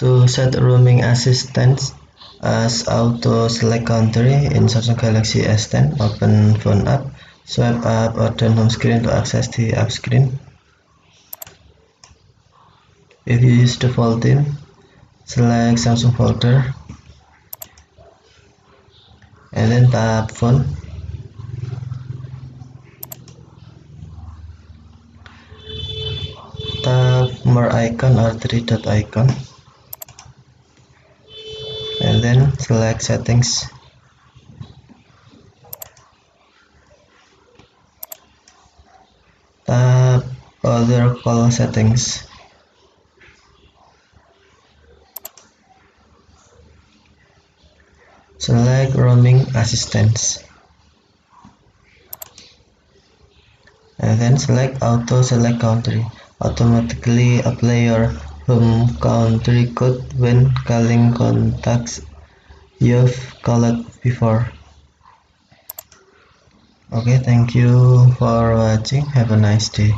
To set roaming assistance as auto select country in Samsung Galaxy S10, open phone app, swipe up or down home screen to access the app screen. If you use default theme, select Samsung folder and then tap phone. Tap more icon or three dot icon and then select settings. Tap other call settings. Select roaming assistance and then select auto select country. Automatically apply your home country code when calling contacts you've called before. Okay, thank you for watching. Have a nice day.